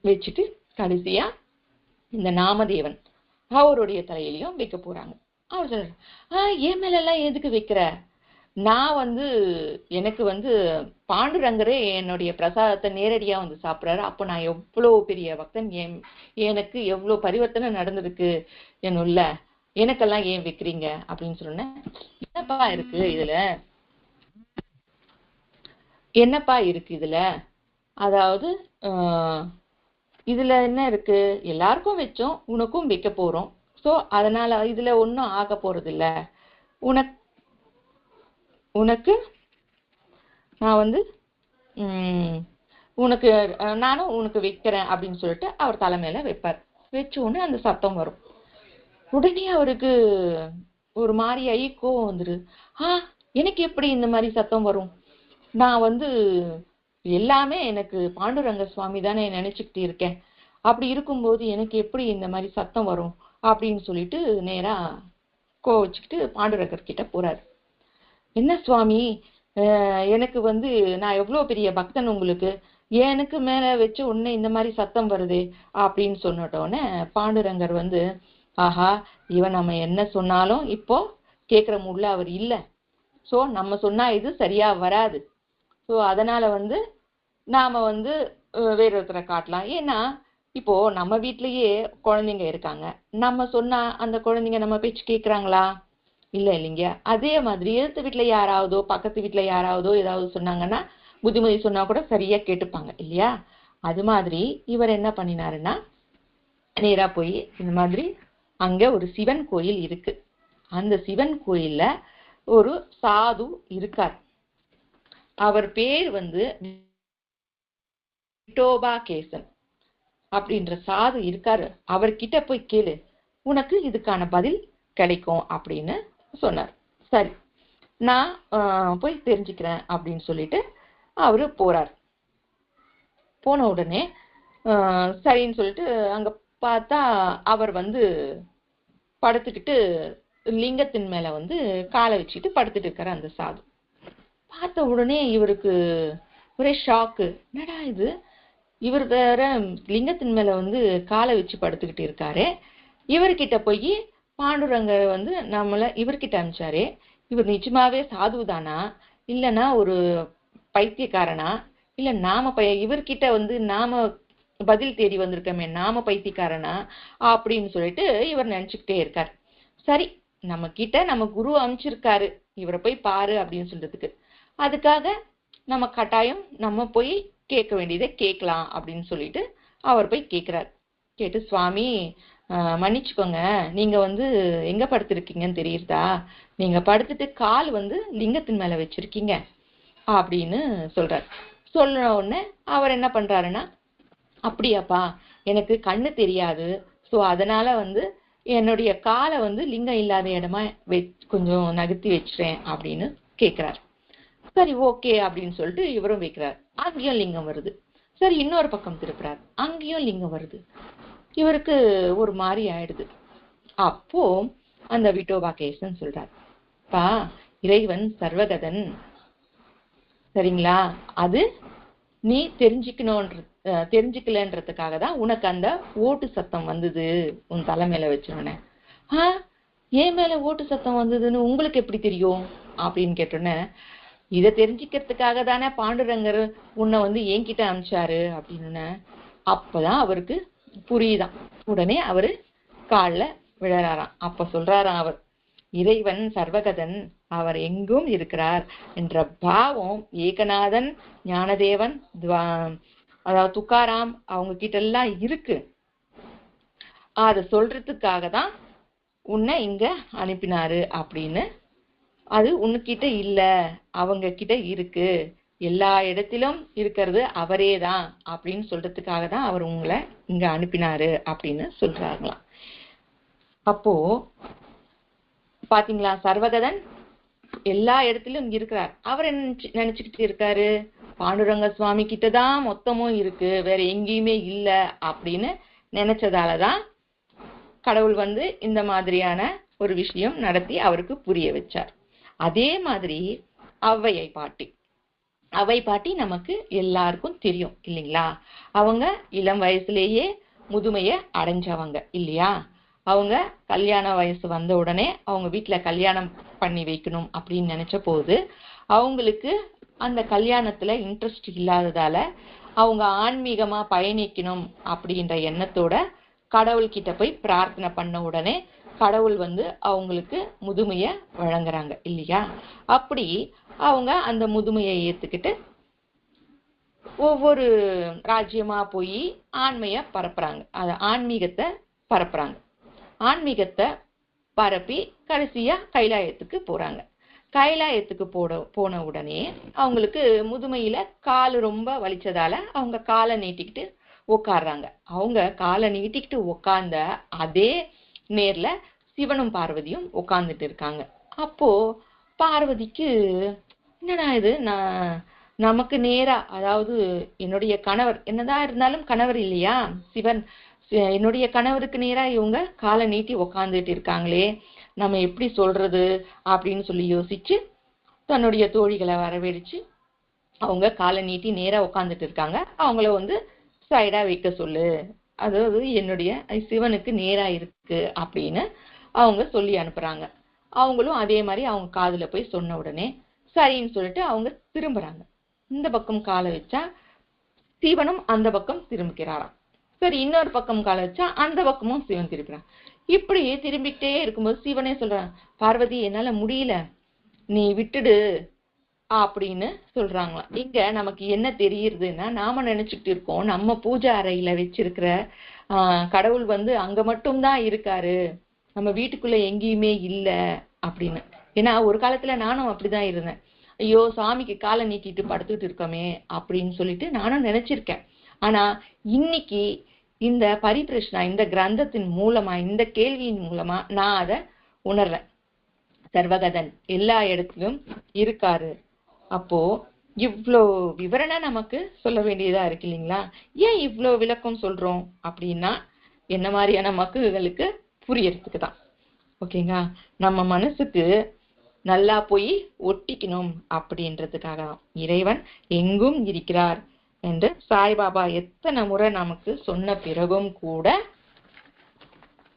வச்சுட்டு கடைசியா இந்த நாமதேவன் அவருடைய தலையிலையும் வைக்க போறாங்க. அவர் சொல்ற, என் மேல எல்லாம் எதுக்கு வைக்கிற? நான் எனக்கு பாண்டுரங்கரே என்னுடைய பிரசாதத்தை நேரடியா சாப்பிடுறாரு. அப்போ நான் எவ்வளவு பெரிய பக்தன், எனக்கு எவ்வளவு பரிவர்த்தனை நடந்திருக்கு என்னுள்ள, எனக்கெல்லாம் ஏன் வைக்கிறீங்க அப்படின்னு சொன்னேன். என்னப்பா இருக்கு இதுல, என்னப்பா இருக்கு இதுல, அதாவது இதுல என்ன இருக்கு, எல்லாருக்கும் வச்சோம், உனக்கும் வைக்க போறோம். சோ அதனால இதுல ஒன்னும் ஆக போறது இல்ல, உனக்கு நான் உனக்கு நானும் உனக்கு வைக்கிறேன் அப்படின்னு சொல்லிட்டு அவர் தலைமையில வைப்பார். வச்ச உடனே அந்த சத்தம் வரும். உடனே அவருக்கு ஒரு மாதிரி கோவம் வந்துரு. எனக்கு எப்படி இந்த மாதிரி சத்தம் வரும்? நான் எல்லாமே எனக்கு பாண்டுரங்க சுவாமி தானே நினைச்சுக்கிட்டு இருக்கேன். அப்படி இருக்கும்போது எனக்கு எப்படி இந்த மாதிரி சத்தம் வரும் அப்படின்னு சொல்லிட்டு நேரா கோவச்சுக்கிட்டு பாண்டுரங்கர் கிட்ட போறாரு. என்ன சுவாமி, எனக்கு நான் எவ்வளவு பெரிய பக்தன், உங்களுக்கு எனக்கு மேல வச்சு உடனே இந்த மாதிரி சத்தம் வருது அப்படின்னு சொன்னட்டோன்னே பாண்டுரங்கர் ஆஹா, இவன் நம்ம என்ன சொன்னாலும் இப்போ கேட்கிற மூட்ல அவர் இல்ல. சோ நம்ம சொன்னா இது சரியா வராது. சோ அதனால நாம வேற ஒருத்தரை காட்டலாம். ஏன்னா இப்போ நம்ம வீட்லயே குழந்தைங்க இருக்காங்க, நம்ம சொன்னா அந்த குழந்தைங்க நம்ம பேச்சு கேட்கறாங்களா? இல்ல இல்லைங்க. அதே மாதிரி எதிர்த்து வீட்டுல யாராவதோ பக்கத்து வீட்டுல யாராவதோ ஏதாவது சொன்னாங்கன்னா புத்திமதி சொன்னா கூட சரியா கேட்டுப்பாங்க இல்லையா? அது மாதிரி இவர் என்ன பண்ணினாருன்னா, நேரா போய் இந்த மாதிரி அங்க ஒரு சிவன் கோயில் இருக்கு, அந்த சிவன் கோயில்ல ஒரு சாது இருக்கார். அவர் பேர் விட்டோபா கேசன் அப்படின்ற சாது இருக்காரு, அவர்கிட்ட போய் கேளு, உனக்கு இதுக்கான பதில் கிடைக்கும் அப்படின்னு சொன்னார். சரி, நான் போய் தெரிஞ்சுக்கிறேன் அப்படின்னு சொல்லிட்டு அவரு போறார். போன உடனே சரின்னு சொல்லிட்டு அங்க பார்த்தா அவர் படுத்துக்கிட்டு லிங்கத்தின் மேல காலை வச்சுட்டு படுத்துட்டு இருக்காரு அந்த சாது. பார்த்த உடனே இவருக்கு ஒரே ஷாக்கு. என்னடா இது, இவர் வேற லிங்கத்தின் மேல காலை வச்சு படுத்துக்கிட்டு இருக்காரு, இவர்கிட்ட போய் பாண்டுரங்கர் நம்மள இவர்கிட்ட அனுப்பிச்சாரே, இவர் நிஜமாவே சாதுதானா இல்லைன்னா ஒரு பைத்தியக்காரனா, இல்ல நாம இவர்கிட்ட நாம பதில் தேடி வந்திருக்கோமே, நாம பைத்தியக்காரனா அப்படின்னு சொல்லிட்டு இவர் நினைச்சுக்கிட்டே இருக்கார். சரி, நம்ம குரு அனுப்பிச்சிருக்காரு இவரை போய் பாரு அப்படின்னு சொல்றதுக்கு, அதுக்காக நம்ம கட்டாயம் நம்ம போய் கேட்க வேண்டியதை கேட்கலாம் அப்படின்னு சொல்லிட்டு அவர் போய் கேட்கிறார். கேட்டு, சுவாமி மன்னிச்சுக்கோங்க, நீங்க எங்க படுத்திருக்கீங்கன்னு தெரியுதா, நீங்க படுத்துட்டு கால் லிங்கத்தின் மேல வச்சிருக்கீங்க அப்படின்னு சொல்றார். சொல்ல உடனே அவர் என்ன பண்றாருன்னா, அப்படியாப்பா, எனக்கு கண்ணு தெரியாது, ஸோ அதனால என்னுடைய காலை லிங்கம் இல்லாத இடமா கொஞ்சம் நகர்த்தி வச்சுறேன் அப்படின்னு கேட்கிறார். சரி, ஓகே அப்படின்னு சொல்லிட்டு இவரும் வைக்கிறார். அங்கேயும் லிங்கம் வருது. சரி, இன்னொரு பக்கம் திருப்புறார், அங்கேயும் லிங்கம் வருது. இவருக்கு ஒரு மாதிரி ஆயிடுது. அப்போ அந்த விட்டோபா கேசன் சொல்றார், பா, இறைவன் சர்வகதன், சரிங்களா, அது நீ தெரிஞ்சுக்கலன்றதுக்காக தான் உனக்கு அந்த ஓட்டு சத்தம் வந்தது உன் தலைமையில வச்சோன்னே. ஏன் மேல ஓட்டு சத்தம் வந்ததுன்னு உங்களுக்கு எப்படி தெரியும் அப்படின்னு கேட்டோன்னே, இதை தெரிஞ்சுக்கிறதுக்காக தானே பாண்டுரங்கர் உன்னை என்கிட்ட அனுப்பிச்சாரு அப்படின்னு. அப்பதான் அவருக்கு புரியுதான். உடனே அவரு காலில் விழறாராம். அப்ப சொல்றாராம் அவர், இறைவன் சர்வகதன், அவர் எங்கும் இருக்கிறார் என்ற பாவம் ஏகநாதன், ஞானதேவன், அதாவது துக்காராம் அவங்க கிட்ட எல்லாம் இருக்கு. அதை சொல்றதுக்காக தான் உன்னை இங்க அனுப்பினாரு அப்படின்னு. அது உன்கிட்ட இல்ல, அவங்க கிட்ட இருக்கு, எல்லா இடத்திலும் இருக்கிறது அவரே தான் அப்படின்னு சொல்றதுக்காக தான் அவர் உங்களை இங்க அனுப்பினாரு அப்படின்னு சொல்றாங்களாம். அப்போ பாத்தீங்களா, சர்வகதன் எல்லா இடத்திலும் இருக்கிறார். அவர் என்ன நினைச்சுக்கிட்டு இருக்காரு, பாண்டுரங்க சுவாமி கிட்டதான் மொத்தமும் இருக்கு, வேற எங்கேயுமே இல்ல அப்படின்னு நினைச்சதாலதான் கடவுள் இந்த மாதிரியான ஒரு விஷயம் நடத்தி அவருக்கு புரிய வச்சார். அதே மாதிரி அவ்வை பாட்டி நமக்கு எல்லாருக்கும் தெரியும் இல்லைங்களா. அவங்க இளம் வயசுலேயே முதுமைய அடைஞ்சவங்க இல்லையா. அவங்க கல்யாண வயசு வந்த உடனே அவங்க வீட்டுல கல்யாணம் பண்ணி வைக்கணும் அப்படின்னு நினைச்ச போது அவங்களுக்கு அந்த கல்யாணத்துல இன்ட்ரெஸ்ட் இல்லாததால அவங்க ஆன்மீகமா பயணிக்கணும் அப்படின்ற எண்ணத்தோட கடவுள்கிட்ட போய் பிரார்த்தனை பண்ண உடனே கடவுள் அவங்களுக்கு முதுமைய வழங்குறாங்க இல்லையா. அப்படி அவங்க அந்த முதுமையை ஏத்துக்கிட்டு ஒவ்வொரு ராஜ்யமா போய் ஆன்மைய பரப்புறாங்க, ஆன்மீகத்தை பரப்புறாங்க. ஆன்மீகத்தை பரப்பி கடைசியா கைலாயத்துக்கு போறாங்க. கைலாயத்துக்கு போன உடனே அவங்களுக்கு முதுமையில கால் ரொம்ப வலிச்சதால அவங்க காலை நீட்டிக்கிட்டு உட்காடுறாங்க. அவங்க காலை நீட்டிக்கிட்டு உட்கார்ந்த அதே நேர்ல சிவனும் பார்வதியும் உட்கார்ந்துட்டு இருக்காங்க. அப்போ பார்வதிக்கு என்னடா இது, நமக்கு நேரா, அதாவது என்னுடைய கணவர், என்னதான் இருந்தாலும் கணவர் இல்லையா சிவன், என்னுடைய கணவருக்கு நேரா இவங்க காலை நீட்டி உக்காந்துட்டு இருக்காங்களே, நம்ம எப்படி சொல்றது அப்படின்னு சொல்லி யோசிச்சு தன்னுடைய தோழிகளை வரவழைச்சு அவங்க காலை நீட்டி நேரா உட்காந்துட்டு இருக்காங்க, அவங்கள சைடா வைக்க சொல்லு, அதாவது என்னுடைய சிவனுக்கு நேரா இருக்கு அப்படின்னு அவங்க சொல்லி அனுப்புறாங்க. அவங்களும் அதே மாதிரி அவங்க காதுல போய் சொன்ன உடனே சரின்னு சொல்லிட்டு அவங்க திரும்புறாங்க. இந்த பக்கம் காலை வச்சா சிவனும் அந்த பக்கம் திரும்பிக்கிறாராம். சரி, இன்னொரு பக்கம் காலை வச்சா அந்த பக்கமும் சிவன் திரும்பிறான். இப்படி திரும்பிக்கிட்டே இருக்கும்போது சிவனே சொல்றான், பார்வதி என்னால முடியல, நீ விட்டுடு அப்படின்னு சொல்றாங்களாம். இங்க நமக்கு என்ன தெரியுதுன்னா, நாம நினைச்சுக்கிட்டு இருக்கோம் நம்ம பூஜை அறையில வச்சிருக்கிற கடவுள் அங்க மட்டும்தான் இருக்காரு, நம்ம வீட்டுக்குள்ள எங்கேயுமே இல்ல அப்படின்னு. ஏன்னா ஒரு காலத்துல நானும் அப்படிதான் இருந்தேன். ஐயோ சாமிக்கு காலை நீட்டிட்டு படுத்துக்கிட்டு இருக்கோமே அப்படின்னு சொல்லிட்டு நானும் நினைச்சிருக்கேன். ஆனா இன்னைக்கு இந்த பரிபிரஷ்னா இந்த கிரந்தத்தின் மூலமா, இந்த கேள்வியின் மூலமா நான் அதை உணர்றேன். சர்வகதன் எல்லா இடத்திலும் இருக்காரு. அப்போ இவ்வளோ விவரணம் நமக்கு சொல்ல வேண்டியதா இருக்கு இல்லைங்களா? ஏன் இவ்வளோ விளக்கம் சொல்றோம் அப்படின்னா என்ன மாதிரியான மக்களுக்கு புரியறதுக்கு தான். ஓகேங்களா? நம்ம மனசுக்கு நல்லா போய் ஒட்டிக்கணும் அப்படின்றதுக்காக தான். இறைவன் எங்கும் இருக்கிறார் என்று சாய்பாபா எத்தனை முறை நமக்கு சொன்ன பிறகும் கூட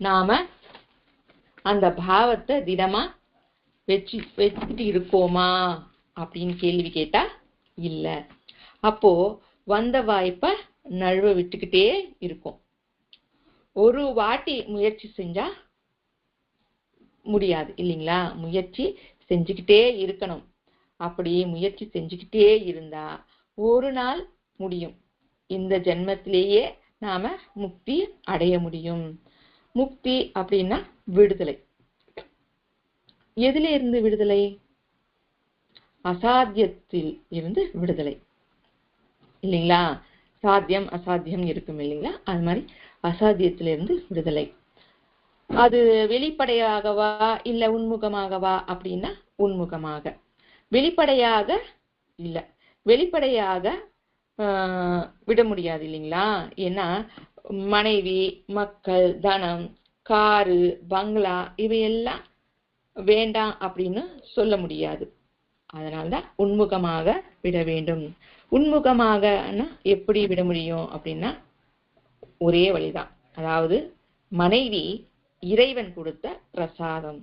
நாம அந்த பாவத்தை திடமா வச்சுட்டு இருக்கோமா அப்படின்னு கேள்வி கேட்டா இல்ல. அப்போ வந்த வாய்ப்பை நழுவ விட்டுக்கிட்டே இருக்கும். ஒரு வாட்டி முயற்சி செஞ்சா முடியாது இல்லைங்களா? முயற்சி செஞ்சுக்கிட்டே இருக்கணும். அப்படி முயற்சி செஞ்சுக்கிட்டே இருந்தா ஒரு நாள் முடியும். இந்த ஜென்மத்திலேயே நாம முக்தி அடைய முடியும். முக்தி அப்படின்னா விடுதலை. எதுல இருந்து விடுதலை? அசாத்தியத்தில் இருந்து விடுதலை இல்லைங்களா? சாத்தியம் அசாத்தியம் இருக்கும் இல்லைங்களா? அது மாதிரி அசாத்தியத்திலிருந்து விடுதலை. அது வெளிப்படையாகவா இல்ல உன்முகமாகவா அப்படின்னா உன்முகமாக. வெளிப்படையாக இல்ல, வெளிப்படையாக விட முடியாது இல்லைங்களா? ஏன்னா மனைவி, மக்கள், தனம், காரு, பங்களா இவையெல்லாம் வேண்டாம் அப்படின்னு சொல்ல முடியாது. அதனால்தான் உன்முகமாக விட வேண்டும். உன்முகமாக எப்படி விட முடியும் அப்படின்னா ஒரே வழிதான். அதாவது மனைவி இறைவன் கொடுத்த பிரசாதம்,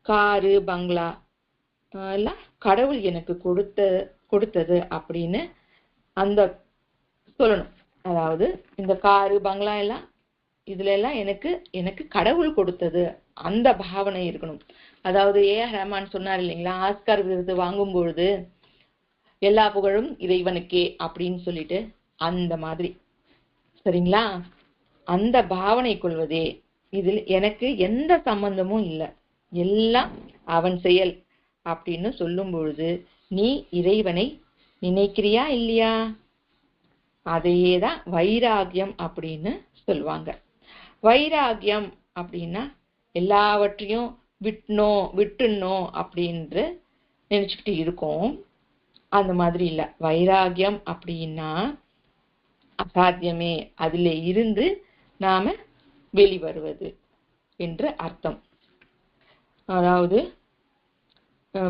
காரு பங்களா எல்லாம் கடவுள் எனக்கு கொடுத்தது அப்படின்னு அந்த சொல்லணும். அதாவது இந்த காரு பங்களா எல்லாம் இதுல எல்லாம் எனக்கு கடவுள் கொடுத்தது அந்த பாவனை இருக்கணும். அதாவது ஏஆர் ரஹ்மான் சொன்னார் இல்லைங்களா, ஆஸ்கார் விருது வாங்கும் பொழுது எல்லா புகழும் இறைவனுக்கே அப்படின்னு சொல்லிட்டு, அந்த மாதிரி சரிங்களா? அந்த பாவனை கொள்வதே. இதில் எனக்கு எந்த சம்பந்தமும் இல்லை, எல்லாம் அவன் செயல் அப்படின்னு சொல்லும் பொழுது நீ இறைவனை நினைக்கிறியா இல்லையா? அதையேதான் வைராகியம் அப்படின்னு சொல்லுவாங்க. வைராகியம் அப்படின்னா எல்லாவற்றையும் விட்டுணும் அப்படின்னு நினைச்சுக்கிட்டு இருக்கோம். அந்த மாதிரி இல்ல. வைராகியம் அப்படின்னா அசாத்தியமே அதுல இருந்து நாம வெளிவருவது என்று அர்த்தம். அதாவது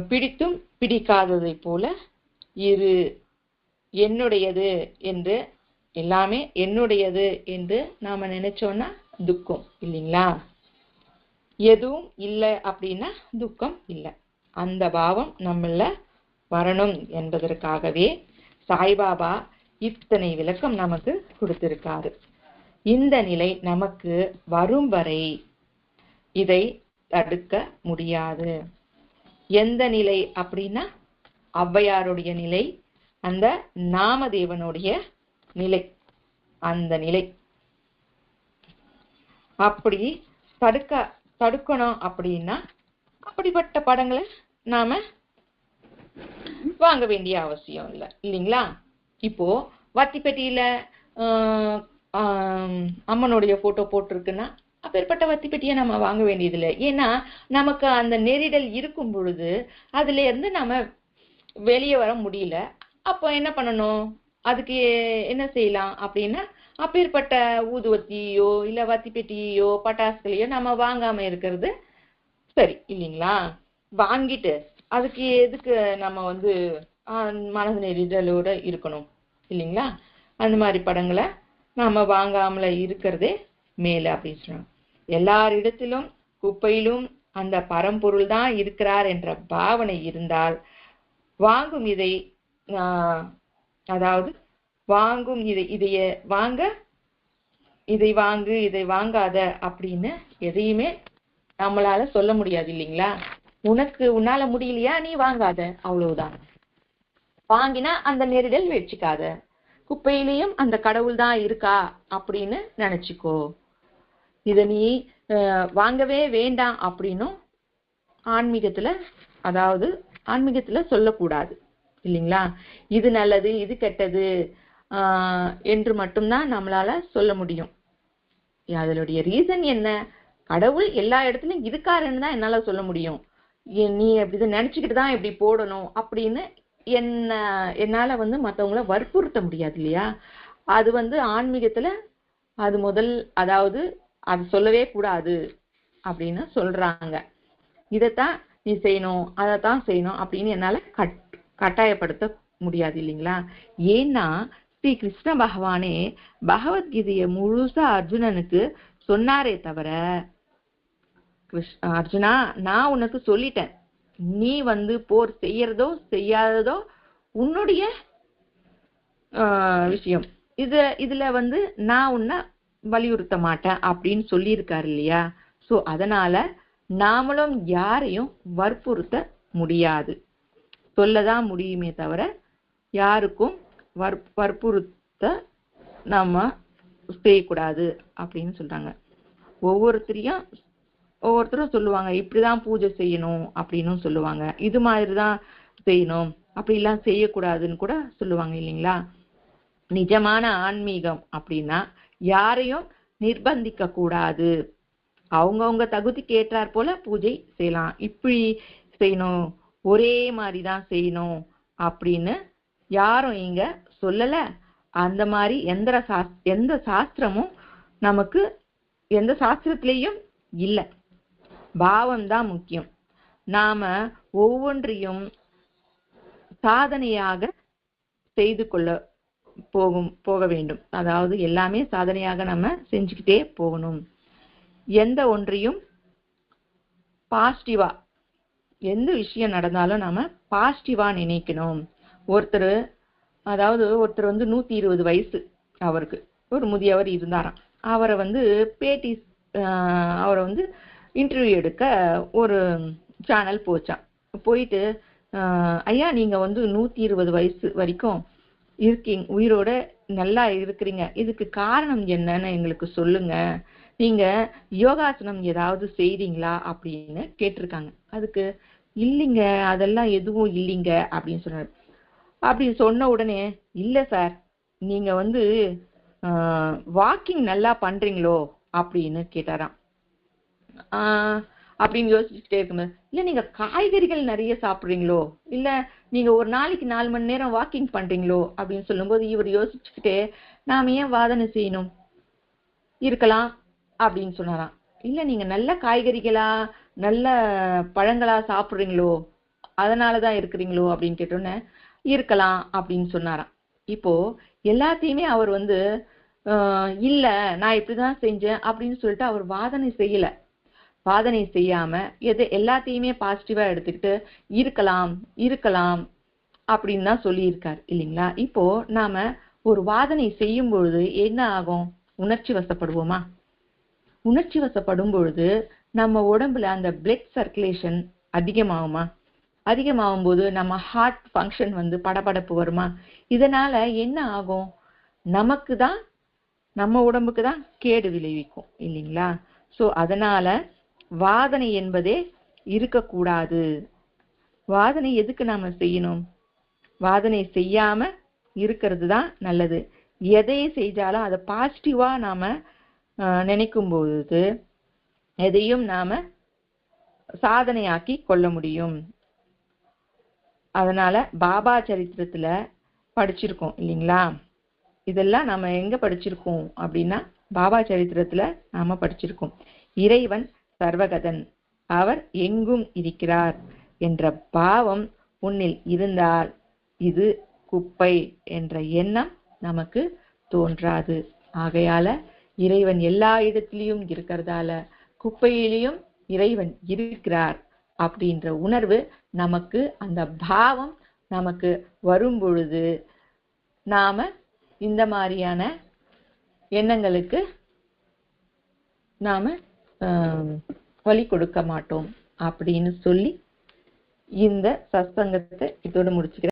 பிடித்தும் பிடிக்காததை போல இரு, என்னுடையது என்று எல்லாமே என்னுடையது என்று நாம நினைச்சோம்னா துக்கம் இல்லைங்களா? எதுவும் இல்லை அப்படின்னா துக்கம் இல்லை. அந்த பாவம் நம்மள வரணும் என்பதற்காகவே சாய்பாபா இத்தனை விளக்கம் நமக்கு கொடுத்திருக்காரு. இந்த நிலை நமக்கு வரும் வரை இதை தடுக்க முடியாது. எந்த நிலை அப்படின்னா ஔவையாருடைய நிலை, அந்த நாமதேவனுடைய நிலை, அந்த நிலை. அப்படி தடுக்கணும் அப்படின்னா அப்படிப்பட்ட படங்களை நாம வாங்க வேண்டிய அவசியம் இல்லை இல்லைங்களா? இப்போ வத்திப்பெட்டியில அம்மனுடைய போட்டோ போட்டிருக்குன்னா அப்பேற்பட்ட வத்திப்பெட்டியை நம்ம வாங்க வேண்டியதில்லை. ஏன்னா நமக்கு அந்த நெரிடல் இருக்கும் பொழுது அதுல இருந்து நம்ம வெளியே வர முடியல. அப்போ என்ன பண்ணணும்? அதுக்கு என்ன செய்யலாம் அப்படின்னா அப்பேற்பட்ட ஊதுவத்தியோ இல்ல வத்திப்பெட்டியோ பட்டாசுகளையோ நம்ம வாங்காம இருக்கிறது சரி இல்லைங்களா? வாங்கிட்டு அதுக்கு எதுக்கு நம்ம மனது நெரிடலோட இருக்கணும் இல்லைங்களா? அந்த மாதிரி படங்களை நாம வாங்காமல இருக்கிறதே மேல அப்படின்னு சொன்னாங்க. எல்லாரிடத்திலும் குப்பையிலும் அந்த பரம்பொருள் தான் இருக்கிறார் என்ற பாவனை இருந்தால் வாங்கும் இதை அதாவது வாங்கும் இதை வாங்கு இதை வாங்காத அப்படின்னு எதையுமே நம்மளால சொல்ல முடியாது இல்லைங்களா? உன்னால முடியலையா, நீ வாங்காத, அவ்வளவுதான். வாங்கினா அந்த நெரிடல் வச்சுக்காத, குப்பையிலையும் அந்த கடவுள் தான் இருக்கா அப்படின்னு நினைச்சுக்கோ. இத நீ வாங்கவே வேண்டாம் அப்படின்னும் ஆன்மீகத்துல சொல்லக்கூடாது இல்லைங்களா? இது நல்லது இது கெட்டது என்று மட்டும்தான் நம்மளால சொல்ல முடியும். அதனுடைய ரீசன் என்ன? கடவுள் எல்லா இடத்துலயும் இருக்காருன்னு தான் என்னால சொல்ல முடியும். நீ அப்படி நினைச்சுக்கிட்டு தான் இப்படி போடணும் அப்படின்னு என்னால மற்றவங்கள வற்புறுத்த முடியாது இல்லையா? அது ஆன்மீகத்துல அது அதாவது அது சொல்லவே கூடாது அப்படின்னு சொல்றாங்க. இதைத்தான் நீ செய்யணும், அதைத்தான் செய்யணும் அப்படின்னு என்னால கட்டாயப்படுத்த முடியாது இல்லைங்களா? ஏன்னா ஸ்ரீ கிருஷ்ண பகவானே பகவத்கீதைய முழுசா அர்ஜுனனுக்கு சொன்னாரே தவிர, அர்ஜுனா நான் உனக்கு சொல்லிட்டேன், நீ போர் செய்யறதோ செய்யாததோ உன்னுடைய விஷயம், இதுல நான் உன்னை வலியுறுத்த மாட்டேன் அப்படின்னு சொல்லியிருக்காரு இல்லையா? சோ அதனால நாமளும் யாரையும் வற்புறுத்த முடியாது, சொல்லதான் முடியுமே தவிர யாருக்கும் வற்புறுத்த நம்ம செய்யக்கூடாது அப்படின்னு சொல்றாங்க. ஒவ்வொருத்தரும் சொல்லுவாங்க இப்படிதான் பூஜை செய்யணும் அப்படின்னு சொல்லுவாங்க, இது மாதிரிதான் செய்யணும், அப்படிலாம் செய்யக்கூடாதுன்னு கூட சொல்லுவாங்க இல்லைங்களா? நிஜமான ஆன்மீகம் அப்படின்னா யாரையும் நிர்பந்திக்க கூடாது, அவங்கவுங்க தகுதிக்கு ஏற்றாற் போல பூஜை செய்யலாம், இப்படி செய்யணும், ஒரே மாதிரிதான் செய்யணும் அப்படின்னு யாரும் இங்க சொல்லல. அந்த மாதிரி எந்த சாஸ்திரமும் நமக்கு எந்த சாஸ்திரத்திலையும் இல்லை. பாவம் தான் முக்கியம். நாம ஒவ்வொன்றையும் சாதனையாக செய்து கொள்ள போக வேண்டும். அதாவது எல்லாமே சாதனையாக நம்ம செஞ்சுக்கிட்டே போகணும். எந்த ஒன்றையும் பாசிட்டிவா, எந்த விஷயம் நடந்தாலும் நாம பாசிட்டிவா நினைக்கணும். ஒருத்தர் 120 வயசு, அவருக்கு ஒரு முதியவர் இருந்தாராம். அவரை பேட்டி அவரை இன்டர்வியூ எடுக்க ஒரு சேனல் போச்சான். போயிட்டு ஐயா நீங்க 120 வயசு வரைக்கும் இருக்கீங்க, உயிரோட நல்லா இருக்கிறீங்க, இதுக்கு காரணம் என்னன்னு எங்களுக்கு சொல்லுங்க, நீங்க யோகாசனம் ஏதாவது செய்றீங்களா அப்படின்னு கேட்டிருக்காங்க. அதுக்கு இல்லைங்க, அதெல்லாம் எதுவும் இல்லைங்க அப்படின்னு சொன்னாரு. அப்படி சொன்ன உடனே இல்ல சார், நீங்க வாக்கிங் நல்லா பண்றீங்களோ அப்படின்னு கேட்டாராம். அப்படின்னு யோசிச்சுட்டே இருக்கும்போது, இல்ல நீங்க காய்கறிகள் நிறைய சாப்பிடுறீங்களோ, இல்ல நீங்க ஒரு நாளைக்கு 4 மணி நேரம் வாக்கிங் பண்றீங்களோ அப்படின்னு சொல்லும்போது இவர் யோசிச்சுக்கிட்டே நாம ஏன் வாதனை செய்யணும், இருக்கலாம் அப்படின்னு சொன்னாராம். இல்ல நீங்க நல்ல காய்கறிகளா நல்ல பழங்களா சாப்பிடுறீங்களோ அதனாலதான் இருக்கிறீங்களோ அப்படின்னு கேட்டோன்னே இருக்கலாம் அப்படின்னு சொன்னாராம். இப்போ எல்லாத்தையுமே அவர் இல்ல நான் இப்படிதான் செஞ்சேன் அப்படின்னு சொல்லிட்டு அவர் வாதனை செய்யல. வாதனை செய்யாம எல்லாத்தையுமே பாசிட்டிவா எடுத்துக்கிட்டு இருக்கலாம் இருக்கலாம் அப்படின்னு தான் சொல்லியிருக்காரு இல்லைங்களா? இப்போ நாம ஒரு வாதனை செய்யும் பொழுது என்ன ஆகும்? உணர்ச்சி வசப்படுவோமா? உணர்ச்சி வசப்படும் பொழுது நம்ம உடம்புல அந்த பிளட் சர்க்குலேஷன் அதிகமாகுமா? அதிகமாகும் போது நம்ம ஹார்ட் ஃபங்க்ஷன் படபடப்பு வருமா? இதனால என்ன ஆகும்? நமக்கு தான், நம்ம உடம்புக்கு தான் கேடு விளைவிக்கும் இல்லைங்களா? சோ அதனால வாதனை என்பதே இருக்கக்கூடாது. வாதனை எதுக்கு நாம செய்யணும்? வாதனை செய்யாம இருக்கிறது தான் நல்லது. எதையை செஞ்சாலும் அதை பாசிட்டிவா நாம நினைக்கும் பொழுது எதையும் நாம சாதனையாக்கி கொள்ள முடியும். அதனால பாபா சரித்திரத்துல படிச்சிருக்கோம் இல்லைங்களா? இதெல்லாம் நம்ம எங்க படிச்சிருக்கோம் அப்படின்னா பாபா சரித்திரத்துல நாம படிச்சிருக்கோம். இறைவன் சர்வகதன், அவர் எங்கும் இருக்கிறார் என்ற பாவம் உன்னில் இருந்தால் இது குப்பை என்ற எண்ணம் நமக்கு தோன்றாது. ஆகையால இறைவன் எல்லா இடத்திலையும் இருக்கிறதால குப்பையிலையும் இறைவன் இருக்கிறார் அப்படின்ற உணர்வு நமக்கு, அந்த பாவம் நமக்கு வரும் பொழுது நாம இந்த மாதிரியான எண்ணங்களுக்கு நாம வழி கொடுக்க மாட்டோம் அப்படின்னு சொல்லி இந்த சத்சங்கத்தை இதோட முடிச்சுக்கிறேன்.